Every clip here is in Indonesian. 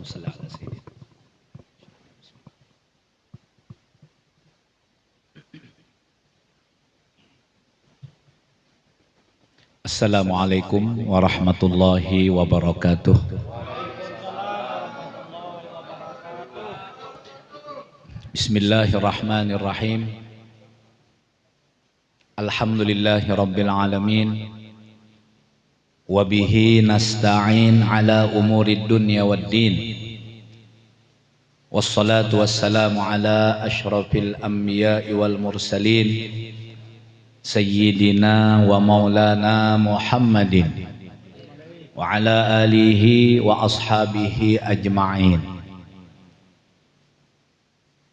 Allahumma shalli ala sayyidina. Assalamualaikum warahmatullahi wabarakatuh. Bismillahirrahmanirrahim. Alhamdulillahi rabbil alamin. Wabihi nasta'in ala umurid dunya waddin. Wassalatu wassalamu ala ashrafil anbiya'i wal mursalin Sayyidina wa maulana Muhammadin wa ala alihi wa ashabihi ajma'in.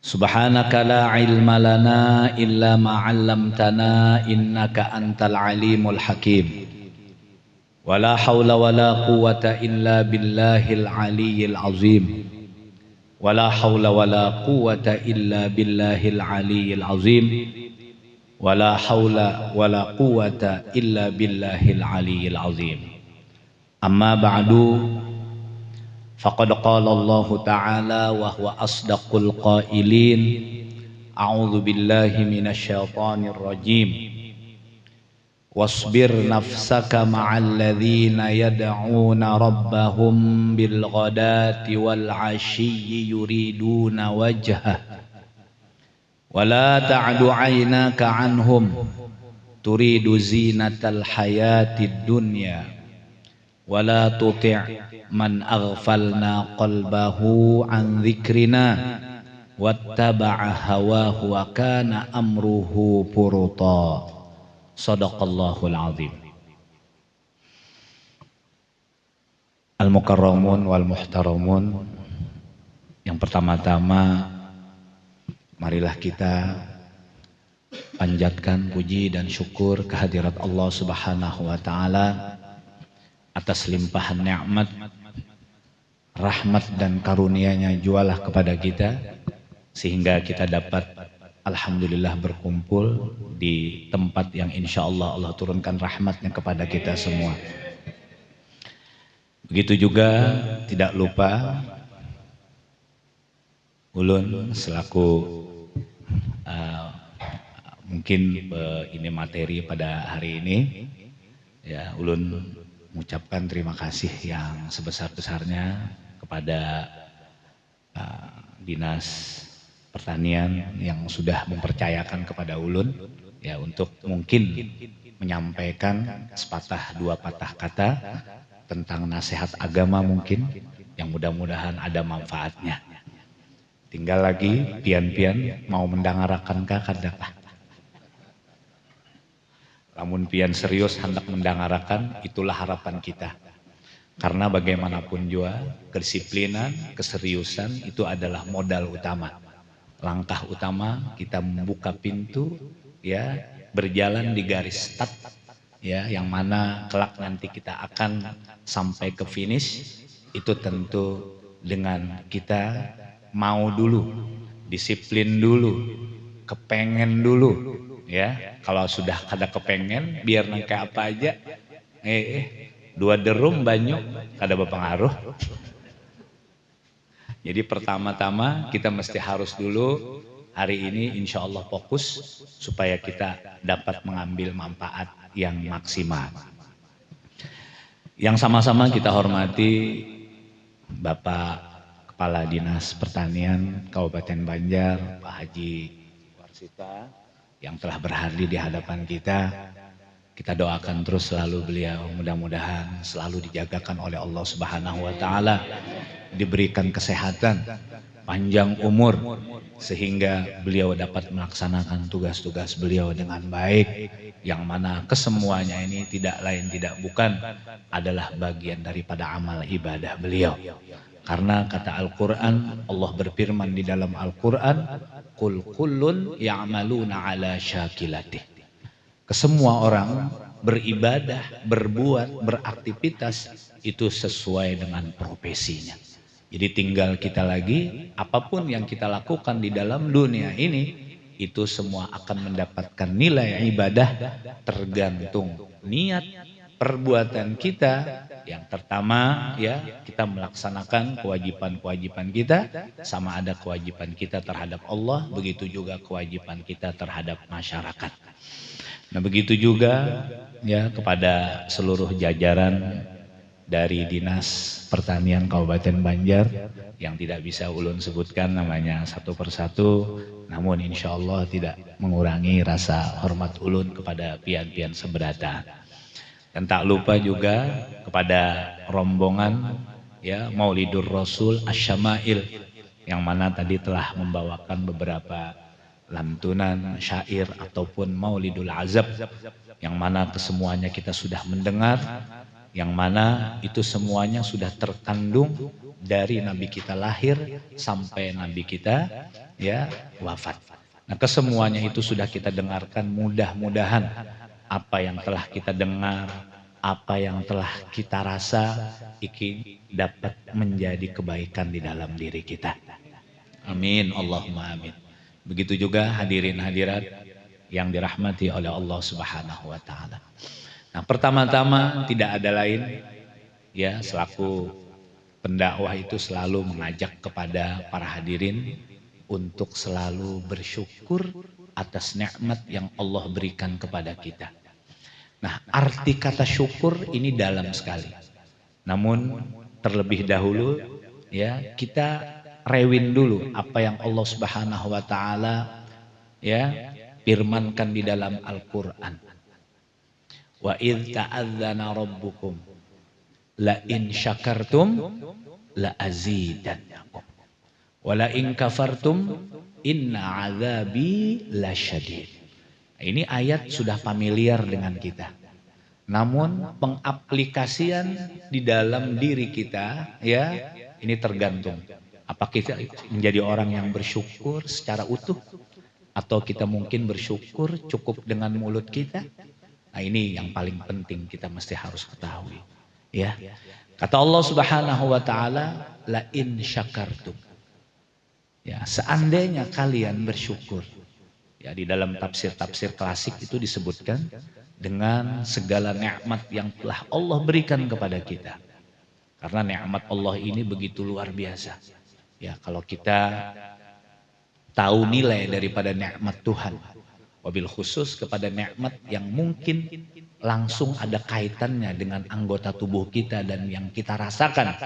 Subhanaka la ilma lana illa ma 'allamtana innaka antal alimul hakim. Wala haula wala quwwata illa billahil aliyyil azim. Wala haula wala quwwata illa billahil aliyyil azim. Wala haula wala quwwata illa billahil aliyyil azim. Amma ba'du, faqad qala Allah ta'ala wa huwa asdaqul qailin. A'udzu billahi minasy syaithanir rajim. Wasbir nafsaka ma'al ladzina yad'una rabbahum bil ghadati wal 'ashiyyi yuriduna wajhah. Wala ta'du 'ainaka 'anhum turidu zinatal hayatid dunya wala tuti' man aghfalna qalbahu 'an dzikrina wattaba'a hawahu wa kana amruhu furuta. Shadaqallahul azim. Al-mukarramun wal muhtaramun, yang pertama-tama marilah kita panjatkan puji dan syukur kehadirat Allah Subhanahu wa taala atas limpahan nikmat, rahmat dan karunia-Nya jualah kepada kita sehingga kita dapat alhamdulillah berkumpul di tempat yang insyaallah Allah turunkan rahmatnya kepada kita semua. Begitu juga tidak lupa Ulun selaku mungkin ini materi pada hari ini, ya, Ulun mengucapkan terima kasih yang sebesar-besarnya kepada Dinas Pertanian yang sudah mempercayakan kepada Ulun, ya, untuk mungkin menyampaikan sepatah dua patah kata tentang nasihat agama mungkin yang mudah-mudahan ada manfaatnya. Tinggal lagi pian-pian mau mendangarakan kakak. Namun pian serius hendak mendangarakan, itulah harapan kita. Karena bagaimanapun juga kedisiplinan, keseriusan itu adalah modal utama. Langkah utama kita membuka pintu, ya, berjalan di garis start, ya, yang mana kelak nanti kita akan sampai ke finish. Itu tentu dengan kita mau dulu, disiplin dulu, kepengen dulu, ya. Kalau sudah kada kepengen, biar nangka apa aja, dua derum banyak kada berpengaruh. Jadi pertama-tama kita mesti harus dulu hari ini insya Allah fokus supaya kita dapat mengambil manfaat yang maksimal. Yang sama-sama kita hormati Bapak Kepala Dinas Pertanian Kabupaten Banjar, Pak Haji Warsita, yang telah berhadir di hadapan kita. Kita doakan terus selalu beliau, mudah-mudahan selalu dijagakan oleh Allah Subhanahu wa taala, diberikan kesehatan, panjang umur, sehingga beliau dapat melaksanakan tugas-tugas beliau dengan baik, yang mana kesemuanya ini tidak lain tidak bukan adalah bagian daripada amal ibadah beliau. Karena kata Al-Quran, Allah berfirman di dalam Al-Quran, Qul kullun ya'maluna ala syakilatih. Kesemua orang beribadah, berbuat, beraktivitas itu sesuai dengan profesinya. Jadi tinggal kita lagi, apapun yang kita lakukan di dalam dunia ini, itu semua akan mendapatkan nilai ibadah tergantung niat perbuatan kita Yang pertama ya, kita melaksanakan kewajiban-kewajiban kita, sama ada kewajiban kita terhadap Allah, begitu juga kewajiban kita terhadap masyarakat. Nah, begitu juga ya kepada seluruh jajaran dari Dinas Pertanian Kabupaten Banjar yang tidak bisa ulun sebutkan namanya satu persatu, namun insya Allah tidak mengurangi rasa hormat ulun kepada pian-pian seberata. Dan tak lupa juga kepada rombongan ya Maulidur Rasul Asy-Syama'il yang mana tadi telah membawakan beberapa lantunan syair ataupun Maulidul Azab yang mana kesemuanya kita sudah mendengar, yang mana itu semuanya sudah terkandung dari Nabi kita lahir sampai Nabi kita ya wafat. Nah, kesemuanya itu sudah kita dengarkan, mudah-mudahan apa yang telah kita dengar, apa yang telah kita rasa, iki dapat menjadi kebaikan di dalam diri kita. Amin, Allahumma amin. Begitu juga hadirin hadirat yang dirahmati oleh Allah Subhanahu wa taala. Nah, pertama-tama tidak ada lain ya, selaku pendakwah itu selalu mengajak kepada para hadirin untuk selalu bersyukur atas nikmat yang Allah berikan kepada kita. Nah, arti kata syukur ini dalam sekali. Namun terlebih dahulu ya, kita rewin dulu apa yang Allah Subhanahu wa taala ya firmankan di dalam Al-Qur'an. Wa idz ta'adzana rabbukum la in syakartum la azidannakum wa la in kafartum inna azabi lasyadid. Ini ayat sudah familiar dengan kita. Namun pengaplikasian di dalam diri kita ya ini tergantung. Apa kita menjadi orang yang bersyukur secara utuh, atau kita mungkin bersyukur cukup dengan mulut kita. Nah, ini yang paling penting kita mesti harus ketahui. Ya. Kata Allah Subhanahu wa taala, la in syakartum. Ya, seandainya kalian bersyukur. Ya, di dalam tafsir-tafsir klasik itu disebutkan dengan segala nikmat yang telah Allah berikan kepada kita. Karena nikmat Allah ini begitu luar biasa. Ya, kalau kita tahu nilai daripada nikmat Tuhan, wabil khusus kepada nikmat yang mungkin langsung ada kaitannya dengan anggota tubuh kita dan yang kita rasakan,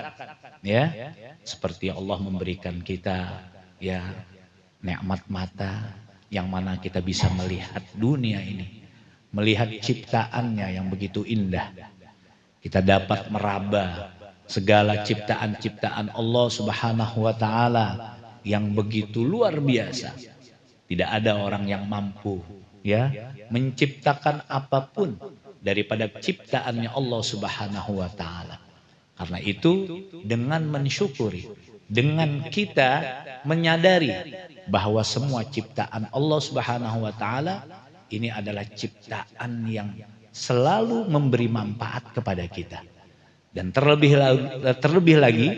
ya, seperti Allah memberikan kita ya nikmat mata yang mana kita bisa melihat dunia ini, melihat ciptaannya yang begitu indah. Kita dapat meraba segala ciptaan-ciptaan Allah Subhanahu wa taala yang begitu luar biasa. Tidak ada orang yang mampu ya menciptakan apapun daripada ciptaannya Allah Subhanahu wa taala. Karena itu dengan mensyukuri, dengan kita menyadari bahwa semua ciptaan Allah Subhanahu wa taala ini adalah ciptaan yang selalu memberi manfaat kepada kita. Dan terlebih lagi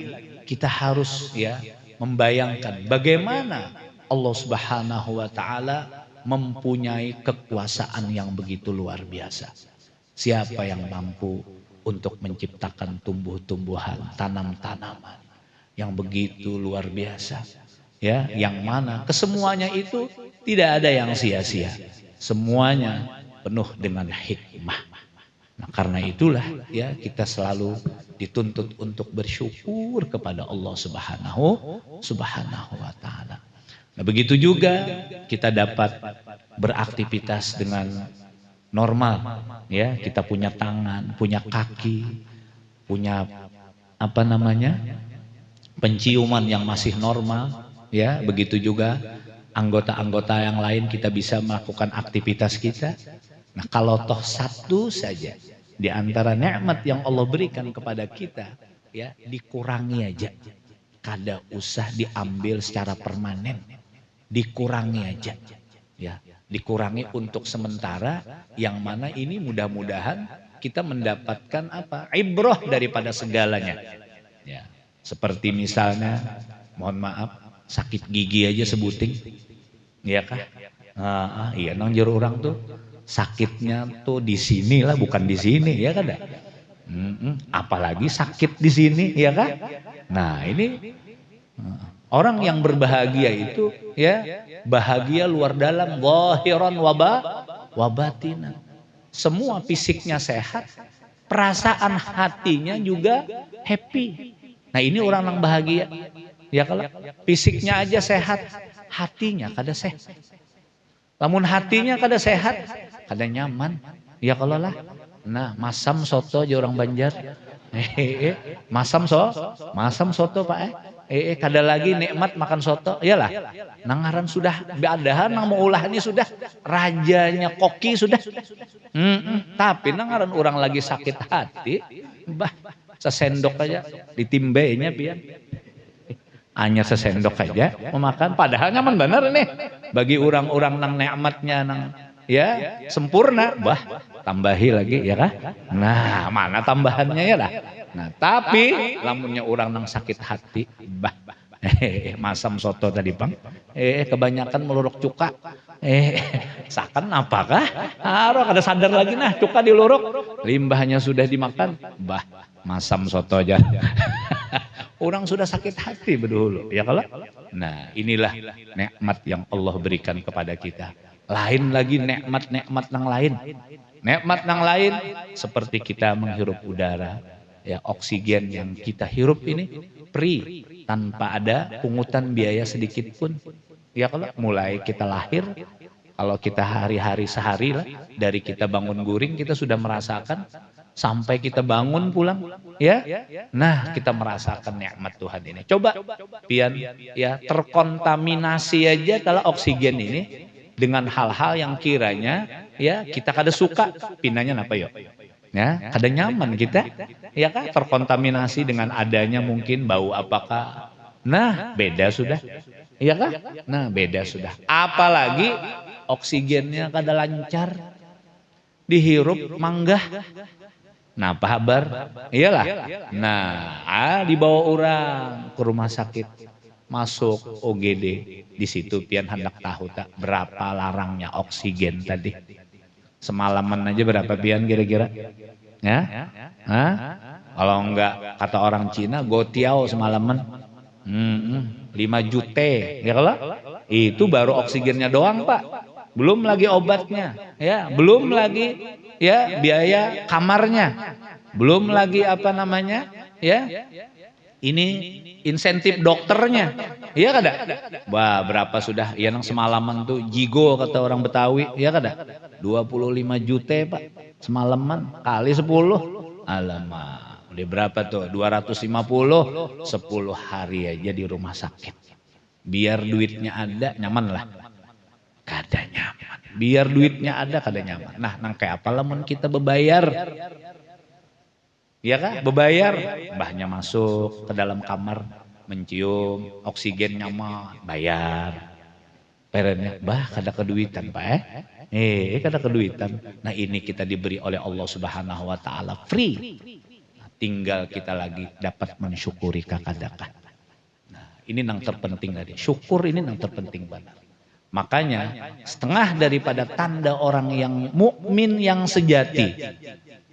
kita harus ya membayangkan bagaimana Allah Subhanahu wa taala mempunyai kekuasaan yang begitu luar biasa. Siapa yang mampu untuk menciptakan tumbuh-tumbuhan, tanam-tanaman yang begitu luar biasa, ya, yang mana kesemuanya itu tidak ada yang sia-sia, semuanya penuh dengan hikmah. Nah, karena itulah ya kita selalu dituntut untuk bersyukur kepada Allah Subhanahu wa taala. Nah, begitu juga kita dapat beraktivitas dengan normal, ya, kita punya tangan, punya kaki, punya penciuman yang masih normal, ya, begitu juga anggota-anggota yang lain kita bisa melakukan aktivitas kita. Nah, kalau toh satu saja di antara nikmat yang Allah berikan kepada kita, ya, dikurangi aja, kada usah diambil secara permanen, dikurangi aja, ya, dikurangi untuk sementara, yang mana ini mudah-mudahan kita mendapatkan ibrah daripada segalanya, ya, seperti misalnya, mohon maaf, sakit gigi aja sebuting, ya kah? Iya, nang jero orang tuh sakitnya tuh di sini lah, bukan di sini, ya kan? Apalagi sakit di sini, ya kan? Nah, ini orang yang berbahagia itu ya bahagia luar dalam, zahiran wa batinan. Semua fisiknya sehat, perasaan hatinya juga happy. Nah, ini orang yang bahagia. Ya kalau fisiknya aja sehat, hatinya kada sehat. Lamun hatinya kada sehat, kada nyaman. Ya kalau lah. Nah, masam soto aja orang Banjar. Masam soto Pak kada lagi nikmat makan soto. Iyalah. Nangaran sudah beadahan nang mau ulahnya sudah rajanya koki sudah. Tapi nangaran orang lagi sakit hati, bah sesendok aja ditimbainya pian. Hanya sesendok aja memakan, padahal nyaman bener nih. Bagi orang-orang nang nikmatnya nang ya sempurna, bah tambahi lagi ya kah? Nah, mana tambahannya ya lah. Nah, tapi lamunnya orang nang sakit hati, bah masam soto tadi Bang. Kebanyakan meluruk cuka. Sakan apakah? Harus ada sadar lagi nah cuka diluruk. Limbahnya sudah dimakan, bah masam soto aja. Orang sudah sakit hati berdulu, ya kalau? Nah, inilah nikmat yang Allah berikan kepada kita. Lain lagi nikmat-nikmat yang lain. Nikmat yang lain seperti kita menghirup udara, ya oksigen yang kita hirup ini free tanpa ada pungutan biaya sedikit pun. Ya kalau mulai kita lahir, kalau kita hari-hari sehari lah dari kita bangun guring kita sudah merasakan sampai kita bangun pulang, ya. Nah, kita merasakan nikmat Tuhan ini. Coba, pian, ya terkontaminasi aja kalau oksigen ini dengan hal-hal yang kiranya, ya kita kada suka, pinanya apa yo? Ya, kada nyaman kita, ya kan? Terkontaminasi dengan adanya mungkin bau apakah? Nah, beda sudah, ya kan? Nah, beda sudah. Apalagi oksigennya kada lancar, dihirup manggah. Nah, Pak Habar, iyalah. Nah, dibawa orang ke rumah sakit, masuk OGD, di situ pian hendak tahu tak berapa larangnya oksigen tadi. Semalaman aja berapa pian kira-kira? Ya? Hah? Kalau enggak kata orang Cina, gotiao semalaman. 5 juta, ya kalau? Itu baru oksigennya doang Pak. Belum lagi obatnya, ya, belum lagi ya biaya kamarnya, belum lagi apa namanya, ya, ini insentif dokternya, iya kada? Wah berapa sudah, ya nang semalaman tuh jigo kata orang Betawi, ya kada? 25 juta Pak, semalaman kali 10, alamak, udah berapa tuh? 250, 10 hari aja di rumah sakit. Biar duitnya ada, nyaman lah. Kada nyaman. Biar duitnya ada kada nyaman. Nah, nang kayak apa lamun kita bebayar? Iya kan? Bebayar, mbahnya masuk ke dalam kamar mencium oksigen nyaman, bayar. Perennya, bah kada keduitan Pak kada keduitan. Nah, ini kita diberi oleh Allah Subhanahu wa taala free. Nah, tinggal kita lagi dapat mensyukuri kakadakah. Nah, ini yang terpenting tadi. Syukur ini yang terpenting banget. Makanya setengah daripada tanda orang yang mukmin yang sejati,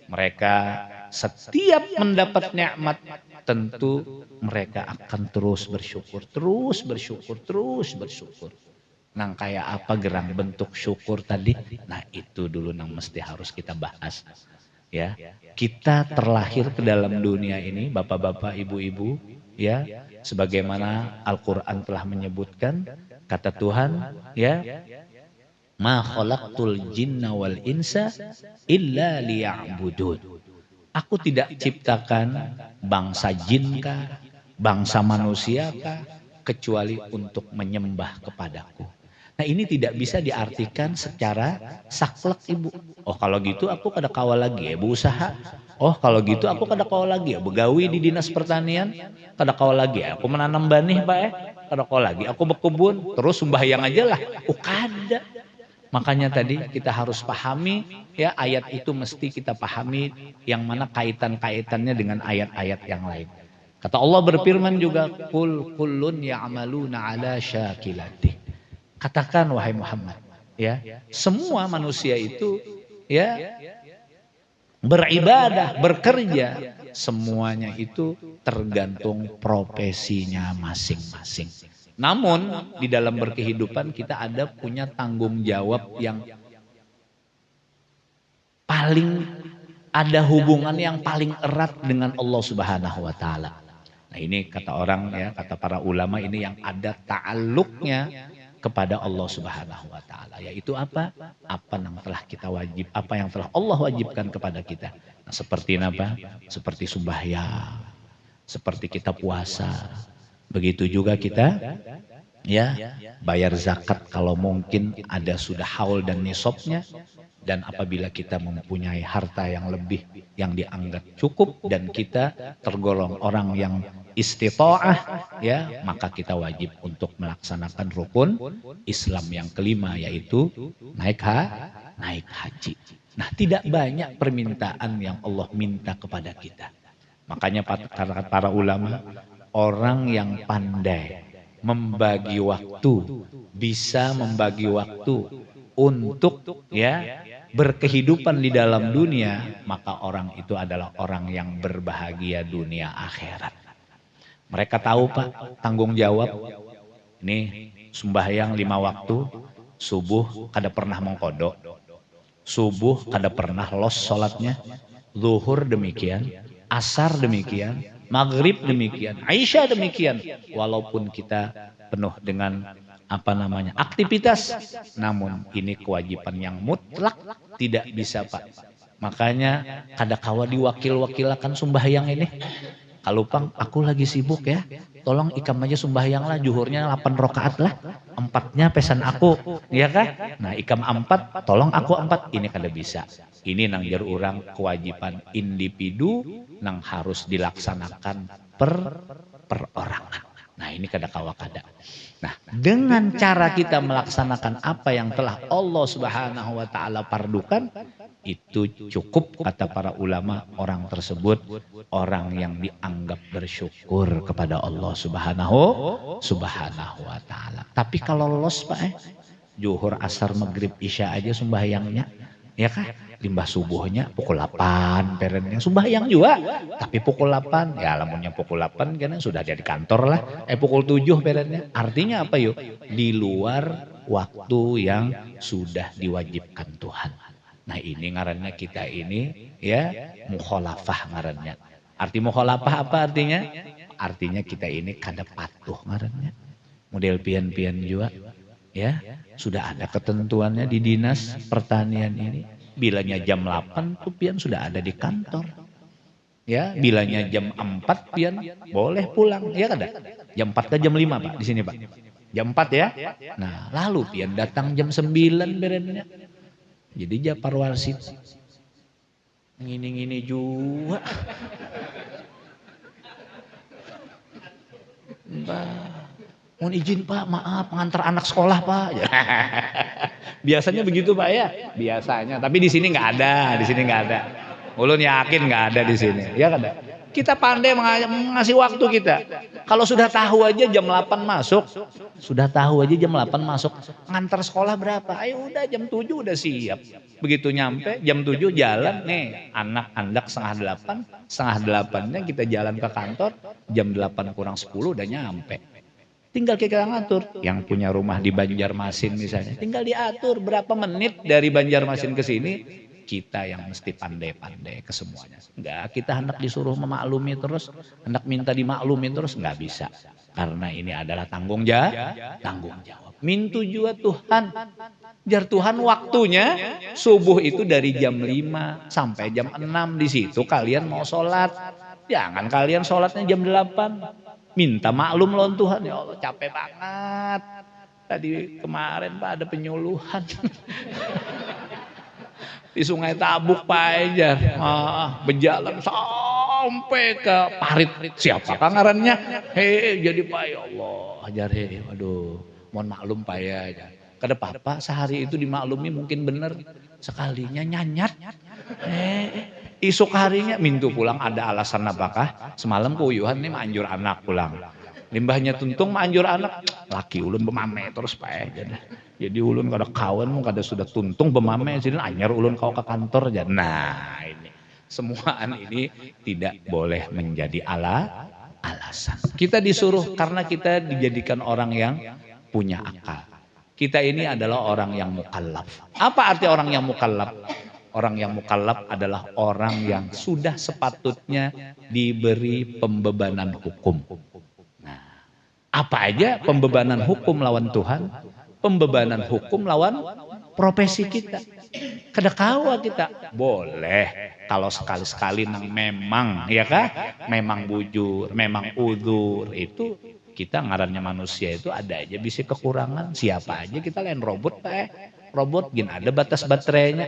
mereka setiap mendapat nikmat tentu mereka akan terus bersyukur, terus bersyukur, terus bersyukur. Nang kayak apa gerang bentuk syukur tadi? Nah, itu dulu nang mesti harus kita bahas. Ya, kita terlahir ke dalam dunia ini, bapak-bapak, ibu-ibu, ya, sebagaimana Al-Qur'an telah menyebutkan. Kata Tuhan, ya, ma khalaqtul jinna wal insa illa liya'budun. Aku tidak ciptakan bangsa jin kah, bangsa manusia kah, kecuali untuk menyembah kepadaku. Nah, ini tidak bisa diartikan secara saklek Ibu. Oh kalau gitu aku kada kawal lagi ya berusaha. Oh kalau gitu aku kada kawal lagi ya begawi di dinas pertanian. Kada kawal lagi ya aku menanam benih Pak kada kawal lagi aku berkebun terus sembahyang aja lah. Oh kada. Makanya tadi kita harus pahami ya ayat itu mesti kita pahami yang mana kaitan-kaitannya dengan ayat-ayat yang lain. Kata Allah berfirman juga kullun ya'maluna ala syakilati. Katakan wahai Muhammad, ya, semua manusia itu ya beribadah, bekerja, semuanya itu tergantung profesinya masing-masing. Namun di dalam berkehidupan kita ada punya tanggung jawab yang paling ada hubungan yang paling erat dengan Allah Subhanahu wa taala. Nah, ini kata orang ya, kata para ulama ini yang ada ta'alluqnya kepada Allah Subhanahu wa taala, yaitu apa? Apa yang telah kita wajib, apa yang telah Allah wajibkan kepada kita. Nah, seperti apa? Seperti sembahyang, seperti kita puasa. Begitu juga kita ya bayar zakat kalau mungkin ada sudah haul dan nisabnya, dan apabila kita mempunyai harta yang lebih yang dianggap cukup dan kita tergolong orang yang istita'ah ya, maka kita wajib untuk melaksanakan rukun Islam yang kelima, yaitu naik haji. Nah, tidak banyak permintaan yang Allah minta kepada kita. Makanya para ulama, orang yang pandai membagi waktu, bisa membagi waktu untuk ya berkehidupan di dalam dunia, maka orang itu adalah orang yang berbahagia dunia akhirat. Mereka tahu Pak, tanggung jawab. Ini sembahyang 5 waktu, subuh kada pernah mengkodok, subuh kada pernah los sholatnya, zuhur demikian, asar demikian, maghrib demikian, Aisyah demikian. Walaupun kita penuh dengan aktivitas, namun ini kewajiban yang mutlak, tidak bisa Pak. Makanya kadakawa diwakil-wakilakan sembahyang ini. Kalau Pang, aku lagi sibuk ya, tolong ikam aja sembahyang lah, juhurnya 8 rakaat lah, 4-nya pesan aku, ya kan? Nah, ikam 4, tolong aku 4, ini kada bisa. Ini nang jar urang kewajiban individu nang harus dilaksanakan per perorangan. Nah, ini kadakawa kada. Nah, dengan cara kita melaksanakan apa yang telah Allah Subhanahu wa taala pardukan, itu cukup kata para ulama, orang tersebut orang yang dianggap bersyukur kepada Allah Subhanahu wa taala. Tapi kalau lolos Pak, zuhur, asar, maghrib, isya aja sembahyangnya, ya kan? Limbah subuhnya pukul 8 perennya sembahyang juga, tapi pukul 8 ya, lamunnya pukul 8 kan sudah jadi kantor lah, pukul 7 perennya. Artinya apa yuk? Di luar waktu yang sudah diwajibkan Tuhan. Nah, ini ngarannya kita ini ya mukhalafah ngarannya. Arti mukhalafah apa artinya? Artinya kita ini kada patuh ngarannya. Model pian-pian juga ya, sudah ada ketentuannya di dinas pertanian ini. Bilanya jam 8 tuh pian sudah ada di kantor. Ya, bilanya jam 4 pian boleh pulang, ya kada? Jam 4 ke jam 5 Pak di sini Pak. Jam 4 ya. Nah, lalu pian datang jam 9 berennya. Jadi Japar Warsid ngini-ngini juga. Mohon izin Pak, maaf pengantar anak sekolah Pak. Biasanya begitu Pak ya, biasanya. Tapi di sini nggak ada, di sini nggak ada. Ulun yakin nggak ada di sini, ya kan? Kita pandai mengasih waktu kita. Kalau sudah tahu aja jam 8 masuk, sudah tahu aja jam 8 masuk, ngantar sekolah berapa? Ayo udah jam 7 udah siap. Begitu nyampe jam 7 jalan nih, anak-anak setengah 8-nya kita jalan ke kantor, jam 8 kurang 10 udah nyampe. Tinggal kita ngatur, yang punya rumah di Banjarmasin misalnya, tinggal diatur berapa menit dari Banjarmasin ke sini, kita yang mesti pandai-pandai ke semuanya. Enggak, kita hendak disuruh memaklumi terus, hendak minta dimaklumi terus, enggak bisa. Karena ini adalah tanggung jawab. Mintu juga Tuhan. Jar Tuhan waktunya, subuh itu dari jam 5 sampai jam 6 di situ kalian mau sholat. Jangan kalian sholatnya jam 8. Minta maklum lawan Tuhan, ya Allah capek banget. Tadi kemarin Pak ada penyuluhan. Di Sungai Tabuk Pak Ejar. Berjalan sampai ke Parit. Siapa ngarannya? Jadi Pak, ya Allah. Ajar waduh. Mohon maklum Pak ya. Kada apa-apa, sehari itu dimaklumi mungkin benar. Sekalinya nyanyat. Isuk harinya mintu pulang, ada alasan apakah? Semalam keuyuhan nih manjur anak pulang. Limbahnya tuntung manjur anak, laki ulun bemame terus Pak. Jadi ulun kada kawan, kada sudah tuntung bemame, jadi anyar ulun kau ke kantor aja. Nah ini Semuaan ini tidak boleh menjadi alasan. Kita disuruh karena kita dijadikan orang yang punya akal. Kita ini adalah orang yang mukallaf. Apa arti orang yang mukallaf? Orang yang mukallaf adalah orang yang sudah sepatutnya diberi pembebanan hukum. Nah, apa aja pembebanan hukum lawan Tuhan? Pembebanan hukum lawan profesi kita. Kedekawa kita. Boleh kalau sekali-sekali nang memang, ya kah? Memang bujur, memang udzur, itu kita ngarannya manusia itu ada aja bisa kekurangan. Siapa aja kita lain robot Pak. Robot gin ada batas baterainya.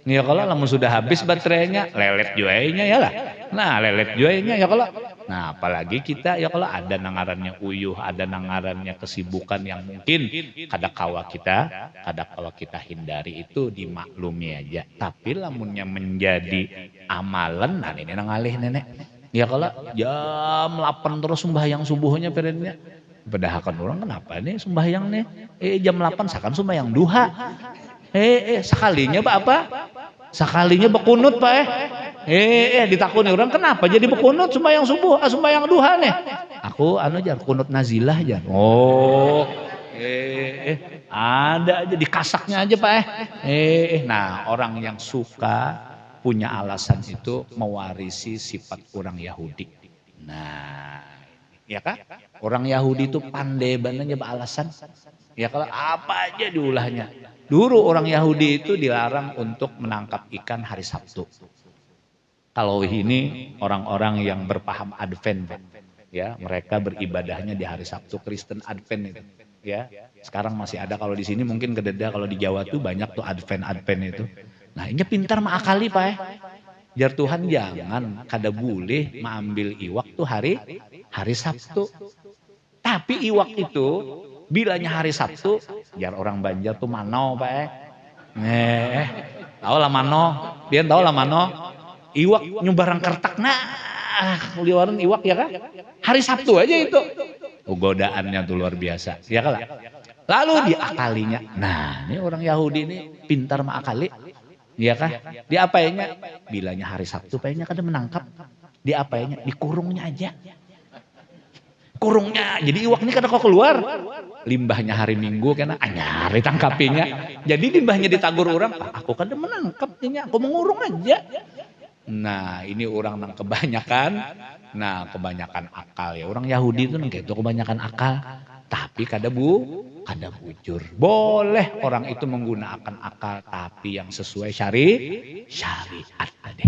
Ya kalau lamun sudah habis baterainya, lelet juainya ya lah. Nah, lelet juainya ya kalau. Nah, apalagi kita ya kalau ada nangarannya uyuh, ada nangarannya kesibukan yang mungkin kadakawa kita hindari itu dimaklumi aja. Tapi lamunnya menjadi amalan, nah ini nangalih nenek. Ya kalau jam 8 terus sembahyang subuhnya periodnya. Padahal orang kenapa nih sembahyang nih? Jam 8 sakan sembahyang duha. Sekalinya Pak apa? Sekalinya bekunut Pak ditakuni orang kenapa jadi bekunut sembahyang subuh, sembahyang duha nih. Aku jar kunut nazilah aja. Oh. Ada aja dikasaknya aja Pak Nah, orang yang suka punya alasan itu mewarisi sifat orang Yahudi. Nah, ya kan? Orang Yahudi itu pandai banget alasan. Ya kalau apa aja diulahnya. Dulu orang Yahudi itu dilarang untuk menangkap ikan hari Sabtu. Kalau ini orang-orang yang berpaham Advent, ya mereka beribadahnya di hari Sabtu, Kristen Advent itu. Ya, sekarang masih ada kalau di sini mungkin kededa, kalau di Jawa tuh banyak tuh Advent itu. Nah ini pintar mengakali Pak Jar Tuhan jangan kada boleh mengambil iwak tuh hari Sabtu. Tapi iwak itu bilanya hari Sabtu, jar orang Banjar tuh mano Pak tahu lah mano, dia tahu lah mano. Iwak nyumbarang kertak liwaran iwak ya kan? Hari Sabtu aja itu. Godaannya tuh luar biasa, ya kan? Lalu diakalinya. Nah, ini orang Yahudi ini pintar mengakali. Ya kah? Diapainya? Bilanya hari Sabtu, kayaknya kada menangkap. Diapainya? Dikurungnya aja. Kurungnya, jadi iwak ini kada kok keluar. Limbahnya hari Minggu kena anyar ditangkapinya. Jadi limbahnya ditagur orang, aku kada menangkapnya, aku mengurung aja. Nah, ini orang nang kebanyakan. Nah, kebanyakan akal ya. Orang Yahudi itu nang gitu kebanyakan akal, tapi kada bujur. Boleh orang itu menggunakan akal tapi yang sesuai syariat tadi.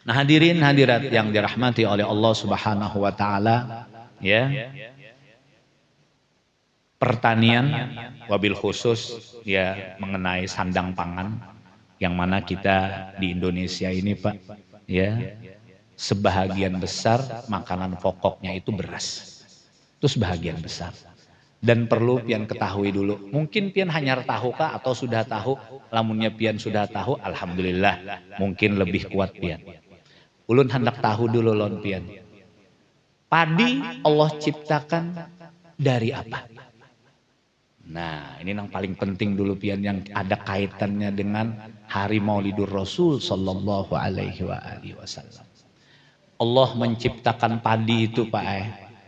Nah, hadirin hadirat yang dirahmati oleh Allah Subhanahu wa taala, ya. Pertanian wabil khusus ya mengenai sandang pangan yang mana kita di Indonesia ini Pak ya sebahagian besar makanan pokoknya itu beras. Itu sebahagian besar. Dan perlu pian ketahui dulu. Mungkin pian hanya tahu kah atau sudah tahu? Lamunnya pian sudah tahu, alhamdulillah mungkin lebih kuat pian. Ulun hendak tahu dulu lon pian. Padi Allah ciptakan dari apa? Nah, ini yang paling penting dulu pian yang ada kaitannya dengan hari Maulidur Rasul sallallahu alaihi wasallam. Allah menciptakan padi itu Pak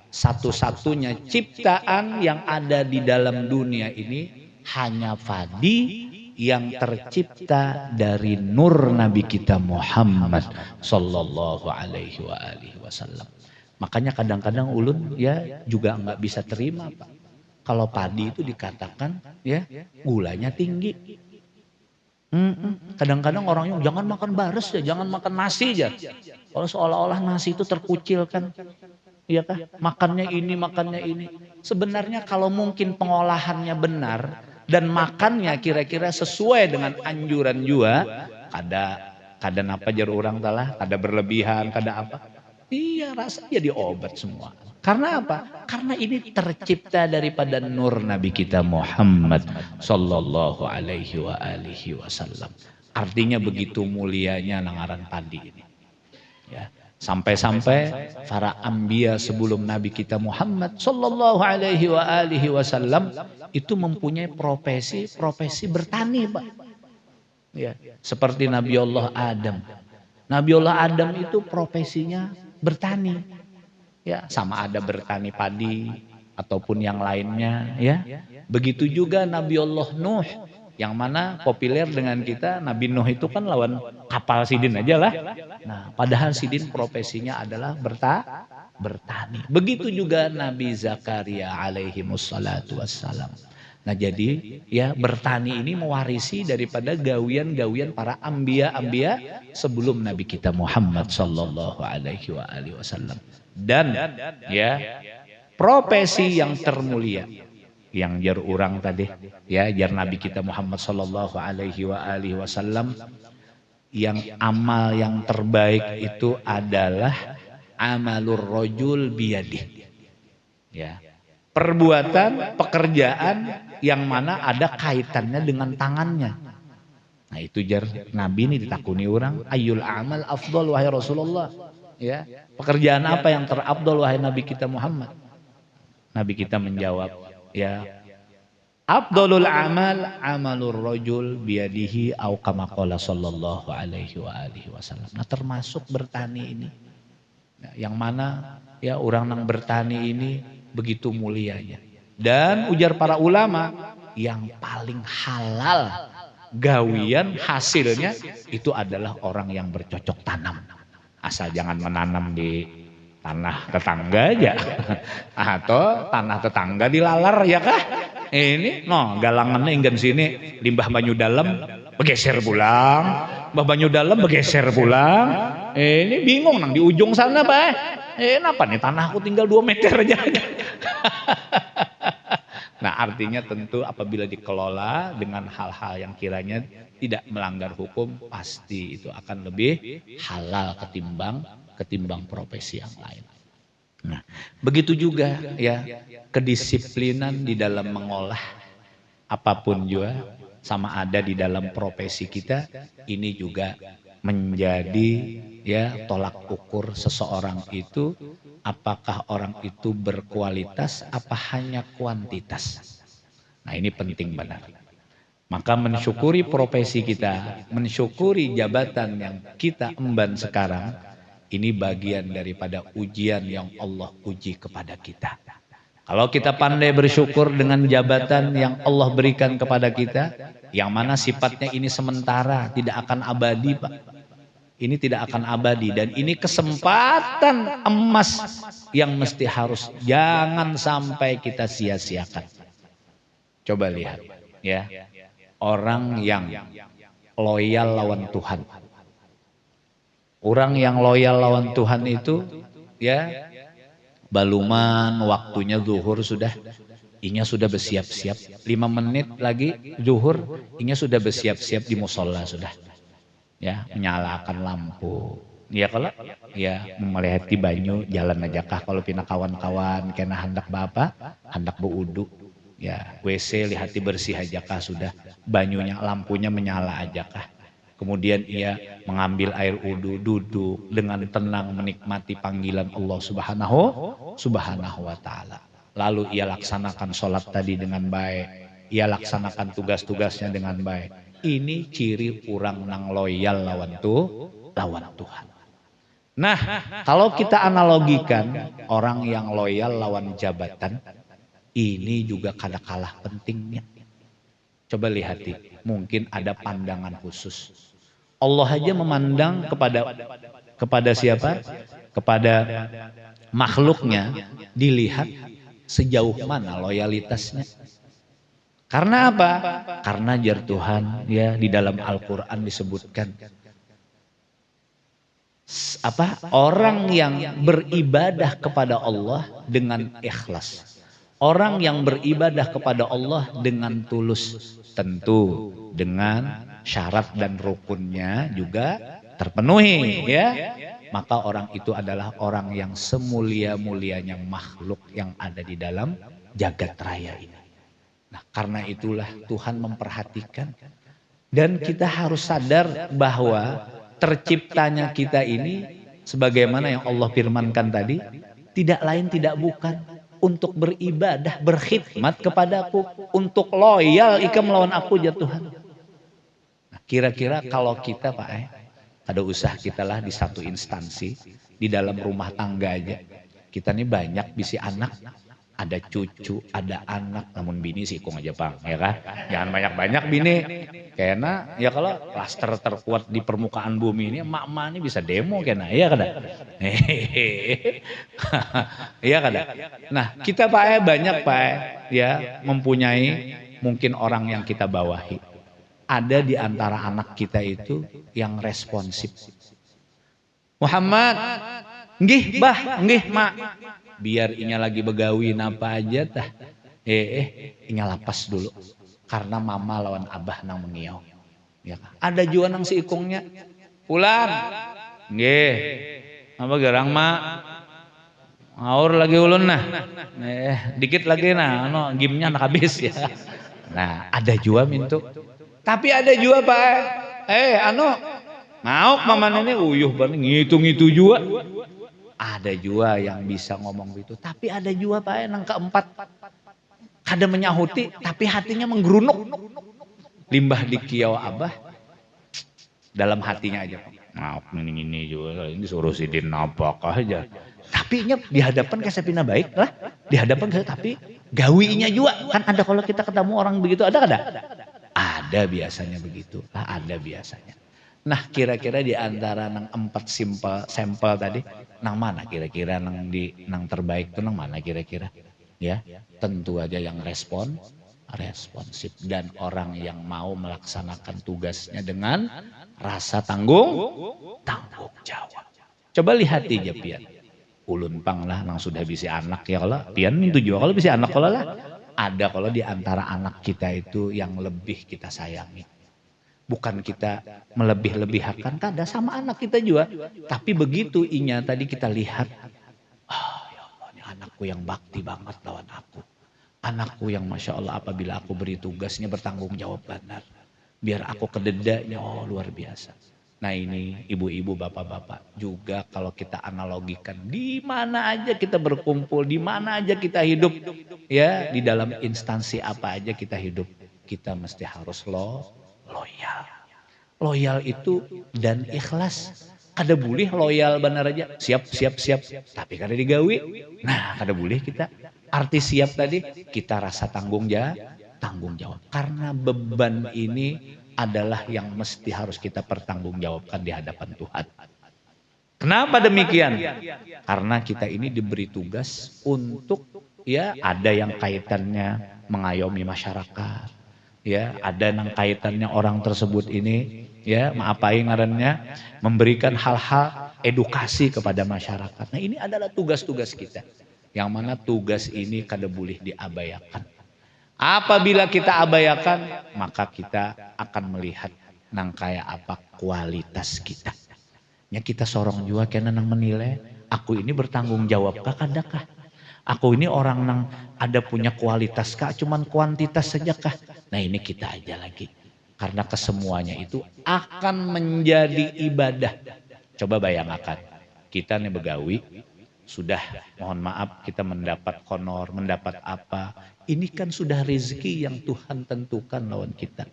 satu-satunya ciptaan yang ada di dalam dunia ini hanya padi yang tercipta dari nur Nabi kita Muhammad sallallahu alaihi wasallam. Makanya kadang-kadang ulun ya juga nggak bisa terima Pak. Kalau padi itu dikatakan ya gulanya tinggi. Kadang-kadang orangnya jangan makan bares ya, jangan makan nasi aja. Kalau seolah-olah nasi itu terkucilkan. Iya kah? Makannya ini. Sebenarnya kalau mungkin pengolahannya benar dan makannya kira-kira sesuai dengan anjuran jua, kada napa jar orang talah, kada berlebihan, kada apa. Iya, rasanya jadi obat semua. Karena apa? Karena ini tercipta daripada nur Nabi kita Muhammad sallallahu alaihi wasallam. Artinya begitu mulianya langaran padi ini. Ya. Sampai-sampai para anbiya sebelum Nabi kita Muhammad sallallahu alaihi wasallam itu mempunyai profesi bertani, Pak. Ya, seperti Nabi Allah Adam. Nabiullah Adam itu profesinya bertani. Ya, sama ada bertani padi ataupun yang lainnya, ya. Begitu juga Nabiullah Nuh, yang mana populer dengan kita. Nabi Nuh itu kan lawan kapal Sidin aja lah. Nah, padahal Sidin profesinya adalah bertani. Begitu juga Nabi Zakaria alaihi wassalatu wassalam. Nah, jadi ya bertani ini mewarisi daripada gawian-gawian para ambia-ambia sebelum Nabi kita Muhammad sallallahu alaihi wasallam. Dan ya profesi yang termulia yang jar urang tadi, ya jar Nabi kita Muhammad sallallahu alaihi wasallam, yang amal yang terbaik itu adalah amalur rajul biyadih. Ya. Perbuatan, pekerjaan yang mana ada kaitannya dengan tangannya. Nah, itu jar Nabi ini ditakuni orang, ayyul amal afdal wahai Rasulullah. Ya. Pekerjaan apa yang terafdal wahai Nabi kita Muhammad? Nabi kita menjawab, ya, afdalul amal amalur rajul biyadihi au kama qala sallallahu alaihi wasallam. Nah, termasuk bertani ini. Nah, yang mana ya orang nang bertani ini begitu mulianya. Dan ujar para ulama, yang paling halal gawian hasilnya itu adalah orang yang bercocok tanam. Asal jangan menanam di tanah tetangga aja atau tanah tetangga dilalar, ya kah? Ini no galangannya ingin sini limbah banyu dalam bergeser pulang, limbah banyu dalam bergeser pulang. Ini bingung nang di ujung sana, Pak. Kenapa nih tanahku tinggal 2 meter aja. Nah, artinya tentu apabila dikelola dengan hal-hal yang kiranya tidak melanggar hukum, pasti itu akan lebih halal ketimbang profesi yang lain. Nah, begitu juga ya kedisiplinan di dalam mengolah apapun juga, sama ada di dalam profesi kita, ini juga menjadi ya tolak ukur seseorang itu, apakah orang itu berkualitas apa hanya kuantitas. Nah, ini penting benar. Maka mensyukuri profesi kita, mensyukuri jabatan yang kita emban sekarang, ini bagian daripada ujian yang Allah uji kepada kita. Kalau kita pandai bersyukur dengan jabatan yang Allah berikan kepada kita, yang mana sifatnya ini sementara, tidak akan abadi, Pak. Ini tidak akan abadi, dan ini kesempatan emas yang mesti harus jangan sampai kita sia-siakan. Coba lihat ya, orang yang loyal lawan Tuhan. Orang yang loyal lawan Tuhan itu ya baluman waktunya zuhur sudah, inya sudah bersiap-siap, 5 menit lagi zuhur, inya sudah bersiap-siap di musola sudah. Ya, menyalakan lampu. Ya kalau ya memelihati banyu jalan aja kah, kalau pina kawan-kawan kena hendak bapa, hendak berudu. Ya, WC lihati bersih aja kah sudah, banyunya lampunya menyala aja kah. Kemudian ia mengambil air wudu, duduk dengan tenang menikmati panggilan Allah Subhanahu wa taala. Lalu ia laksanakan sholat tadi dengan baik, ia laksanakan tugas-tugasnya dengan baik. Ini ciri orang nang loyal lawan Tuhan. Nah, kalau kita analogikan orang yang loyal lawan jabatan, ini juga kada kalah pentingnya. Coba lihati, mungkin ada pandangan khusus. Allah aja memandang kepada siapa? Kepada makhluknya, dilihat sejauh mana loyalitasnya. Karena apa? Karena jar Tuhan ya di dalam Al-Qur'an disebutkan apa? Orang yang beribadah kepada Allah dengan ikhlas. Orang yang beribadah kepada Allah dengan tulus, tentu dengan syarat dan rukunnya juga terpenuhi ya. Maka orang itu adalah orang yang semulia-mulianya makhluk yang ada di dalam jagat raya ini. Nah, karena itulah Tuhan memperhatikan, dan kita harus sadar bahwa terciptanya kita ini sebagaimana yang Allah firmankan tadi, tidak lain tidak bukan untuk beribadah, berkhidmat kepadaku, untuk loyal ika melawan aku ya Tuhan. Nah, kira-kira kalau kita Pak Kada usah kita lah di satu instansi, di dalam rumah tangga aja. Kita nih banyak bisi anak, ada cucu, ada anak, namun bini sih ikung aja Bang, ya kan? Jangan banyak-banyak bini. Karena ya kalau klaster terkuat di permukaan bumi ini, emak-emak ini bisa demo kena, iya kada? Iya kada? Nah kita Pak banyak Pak ya mempunyai mungkin orang yang kita bawahi. Ada di antara anak kita itu yang responsif. Muhammad, nggih bah, nggih mak. Biar inya lagi begawi napa aja tah. Inya lapas dulu. Karena mama lawan abah nang mengiau. Ya, ada juga nang si ikungnya. Pulang. Nggih. Apa gerang mak? Ngaur lagi ulun nah. Dikit lagi nah, no, gamenya nak habis ya. Nah, ada juga mintu. Tapi ada juga Pak. Mau mama nenek uyuh banget ngitung-ngitung juga. Ada juga yang bisa ngomong gitu. Tapi ada juga Pak yang keempat. Kada menyahuti tapi hatinya menggerunuk. Limbah di kiau abah. Dalam hatinya aja. Maaf ini juga. Ini suruh sidin napakah aja. Tapi di hadapan kasepina baik lah. Di hadapan tapi gawinya juga. Kan ada kalau kita ketemu orang begitu ada kada? Ada biasanya begitu. Ada biasanya. Nah kira-kira di antara nang 4 sampel tadi, nang mana kira-kira nang terbaik itu nang mana kira-kira? Ya, tentu aja yang responsif dan orang yang mau melaksanakan tugasnya dengan rasa tanggung jawab. Coba lihat aja pian. Ulun pang lah nang sudah bisa anak ya kalau pian itu juga kalau bisa anak kalau lah. Ada kalau di antara anak kita itu yang lebih kita sayangi. Bukan kita melebih-lebihkan, kada sama anak kita juga. Tapi begitu inya tadi kita lihat, ya Allah ini anakku yang bakti banget lawan aku. Anakku yang Masya Allah apabila aku beri tugasnya bertanggung jawab benar. Biar aku kededanya, luar biasa. Nah ini ibu-ibu, bapak-bapak juga kalau kita analogikan di mana aja kita berkumpul, di mana aja kita hidup, ya di dalam instansi apa aja kita hidup, kita mesti harus loyal. Loyal itu dan ikhlas. Kada boleh loyal benar aja, siap, tapi kada digawi. Nah kada boleh kita. Arti siap tadi kita rasa tanggung jawab. Karena beban ini adalah yang mesti harus kita pertanggungjawabkan di hadapan Tuhan. Kenapa demikian? Karena kita ini diberi tugas untuk ya ada yang kaitannya mengayomi masyarakat. Ya, ada yang kaitannya orang tersebut ini ya maapai ngarannya memberikan hal-hal edukasi kepada masyarakat. Nah, ini adalah tugas-tugas kita. Yang mana tugas ini kada boleh diabaikan. Apabila kita abaikan, maka kita akan melihat nang kayak apa kualitas kita. Ya kita sorong juga kena nang menilai, aku ini bertanggung jawab kah kadakah? Aku ini orang nang ada punya kualitas kah, cuman kuantitas saja kah? Nah ini kita aja lagi. Karena kesemuanya itu akan menjadi ibadah. Coba bayangkan, kita nih begawi, sudah mohon maaf kita mendapat honor, mendapat apa. Ini kan sudah rezeki yang Tuhan tentukan lawan kita.